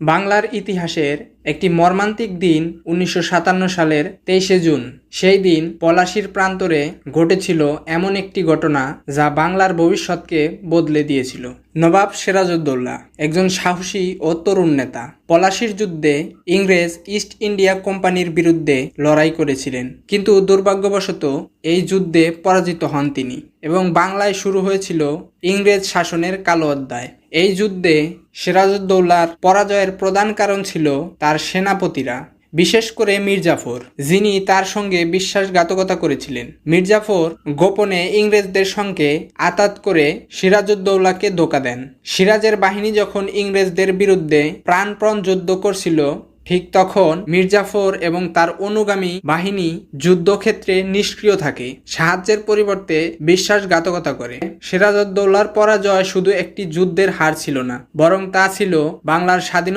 বাংলার ইতিহাসের একটি মর্মান্তিক দিন ১৯৫৭ সালের ২৩শে জুন। সেই দিন পলাশীর প্রান্তরে ঘটেছিল এমন একটি ঘটনা যা বাংলার ভবিষ্যৎকে বদলে দিয়েছিল। নবাব সিরাজউদ্দৌলা একজন সাহসী ও তরুণ নেতা। পলাশীর যুদ্ধে ইংরেজ ইস্ট ইন্ডিয়া কোম্পানির বিরুদ্ধে লড়াই করেছিলেন, কিন্তু দুর্ভাগ্যবশত এই যুদ্ধে পরাজিত হন তিনি এবং বাংলায় শুরু হয়েছিল ইংরেজ শাসনের কালো অধ্যায়। এই যুদ্ধে সিরাজউদ্দৌলার পরাজয়ের প্রধান কারণ ছিল তার সেনাপতিরা, বিশেষ করে মীর জাফর, যিনি তার সঙ্গে বিশ্বাসঘাতকতা করেছিলেন। মীর জাফর গোপনে ইংরেজদের সঙ্গে আঁতাত করে সিরাজউদ্দৌলাকে ধোঁকা দেন। সিরাজের বাহিনী যখন ইংরেজদের বিরুদ্ধে প্রাণপণ যুদ্ধ করছিল, ঠিক তখন মীর জাফর এবং তার অনুগামী বাহিনী যুদ্ধক্ষেত্রে নিষ্ক্রিয় থাকে, সাহায্যের পরিবর্তে বিশ্বাসঘাতকতা করে। সিরাজউদ্দৌলার পরাজয় শুধু একটি যুদ্ধের হার ছিল না, বরং তা ছিল বাংলার স্বাধীনতা